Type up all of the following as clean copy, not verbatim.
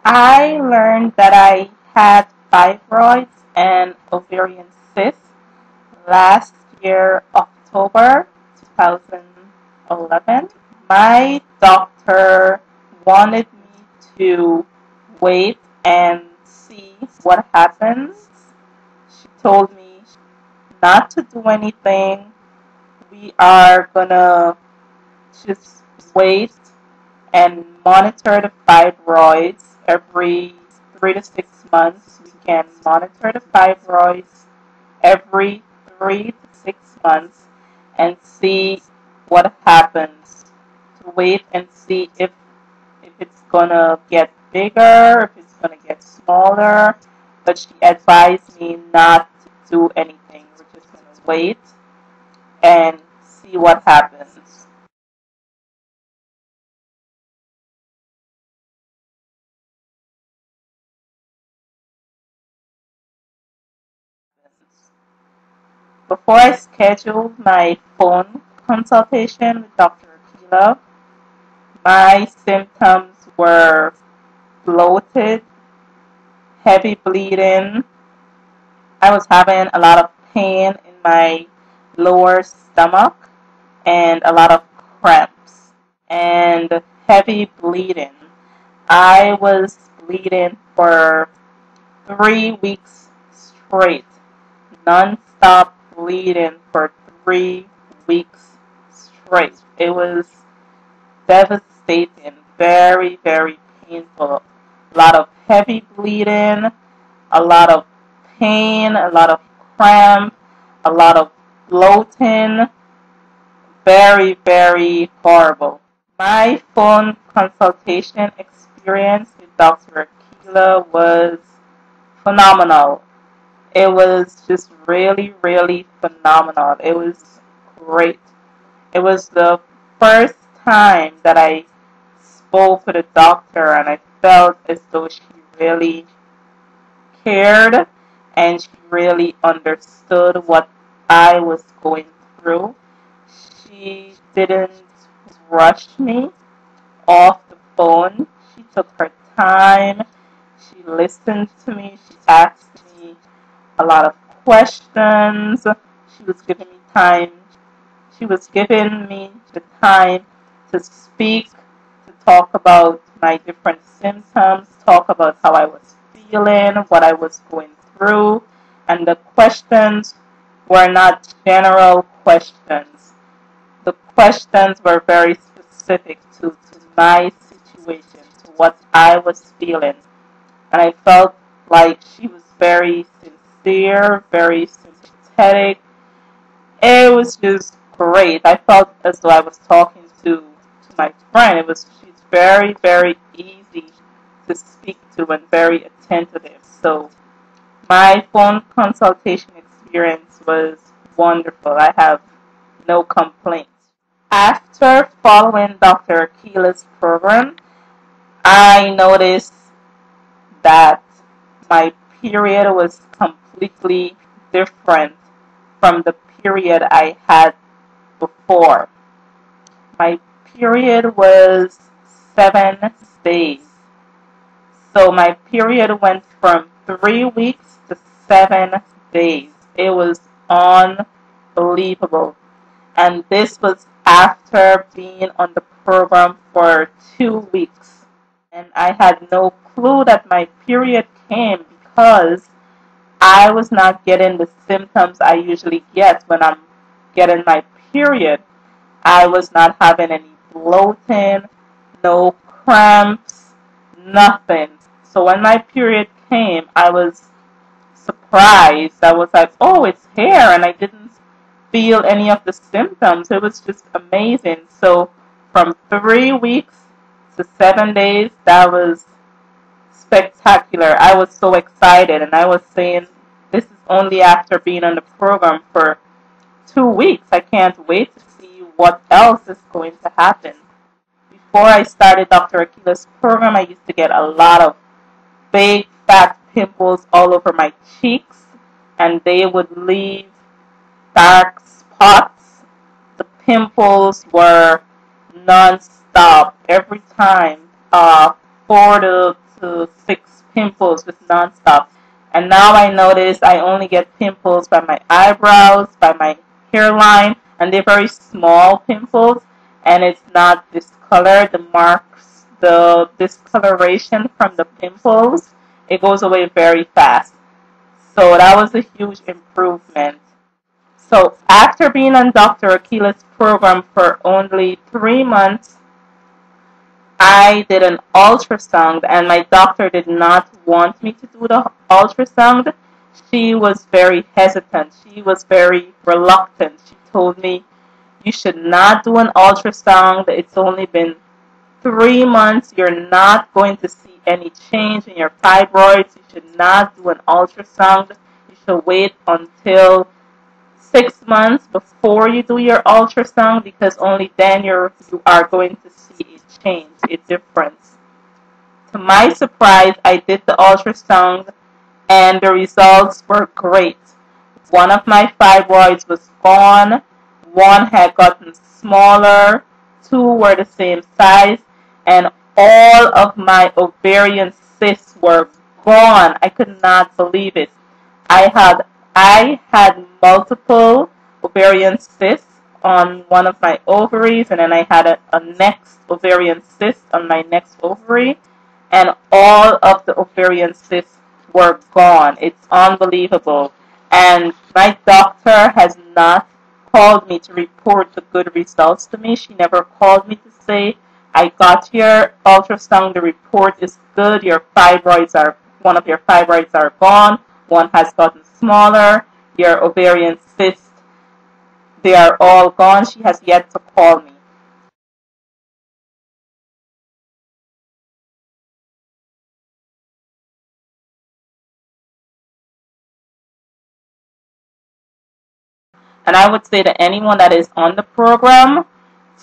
I learned that I had fibroids and ovarian cysts last year, October 2011. My doctor wanted me to wait and see what happens. She told me not to do anything. We are gonna just wait and monitor the fibroids every 3 to 6 months. We can monitor the fibroids every 3 to 6 months and see what happens. To wait and see if it's gonna get bigger, if it's gonna get smaller. But she advised me not to do anything. We're just gonna wait and see what happens. Before I scheduled my phone consultation with Dr. Akilah, my symptoms were bloated, heavy bleeding. I was having a lot of pain in my lower stomach and a lot of cramps and heavy bleeding. I was bleeding for 3 weeks straight, non-stop bleeding for 3 weeks straight. It was devastating, very, very painful. A lot of heavy bleeding, a lot of pain, a lot of cramp, a lot of bloating. Very, very horrible. My phone consultation experience with Dr. Akilah was phenomenal. It was just really, really phenomenal. It was great. It was the first time that I spoke with a doctor and I felt as though she really cared and she really understood what I was going through. She didn't rush me off the phone. She took her time. She listened to me. She asked me a lot of questions. She was giving me time. She was giving me the time to speak, to talk about my different symptoms, talk about how I was feeling, what I was going through, and the questions were not general questions. The questions were very specific to my situation, to what I was feeling. And I felt like she was very sincere, very sympathetic. It was just great. I felt as though I was talking to my friend. She's very, very easy to speak to and very attentive. So my phone consultation experience was wonderful. I have no complaints. After following Dr. Akilah's program, I noticed that my period was completely different from the period I had before. My period was 7 days. So my period went from 3 weeks to 7 days. It was unbelievable. And this was after being on the program for 2 weeks. And I had no clue that my period came because I was not getting the symptoms I usually get when I'm getting my period. I was not having any bloating, no cramps, nothing. So when my period came, I was surprised. I was like, oh, it's here, and I didn't feel any of the symptoms. It was just amazing. So from 3 weeks to 7 days, that was spectacular. I was so excited, and I was saying, this is only after being on the program for 2 weeks. I can't wait to see what else is going to happen. Before I started Dr. Akilah's program, I used to get a lot of big fat pimples all over my cheeks, and they would leave dark spots. The pimples were non-stop every time, 4 to to 6 pimples just nonstop. And now I notice I only get pimples by my eyebrows, by my hairline, and they're very small pimples, and it's not discolored. The marks, the discoloration from the pimples, it goes away very fast. So that was a huge improvement. So after being on Dr. Akilah's program for only 3 months, I did an ultrasound, and my doctor did not want me to do the ultrasound. She was very hesitant. She was very reluctant. She told me, you should not do an ultrasound. It's only been 3 months. You're not going to see any change in your fibroids. You should not do an ultrasound. You should wait until 6 months before you do your ultrasound, because only then you are going to see a change, a difference. To my surprise, I did the ultrasound and the results were great. One of my fibroids was gone, one had gotten smaller, 2 were the same size, and all of my ovarian cysts were gone. I could not believe it. I had multiple ovarian cysts on one of my ovaries, and then I had a next ovarian cyst on my next ovary, and all of the ovarian cysts were gone. It's unbelievable. And my doctor has not called me to report the good results to me. She never called me to say, I got your ultrasound, the report is good, one of your fibroids are gone, one has gotten smaller, your ovarian cysts, they are all gone. She has yet to call me. And I would say to anyone that is on the program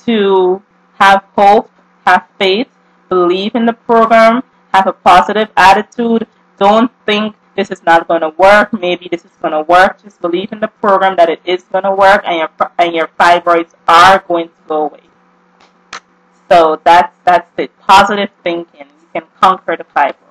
to have hope, have faith, believe in the program, have a positive attitude. Don't think this is not going to work. Maybe this is going to work. Just believe in the program that it is going to work, and your fibroids are going to go away. So that's it. Positive thinking. You can conquer the fibroids.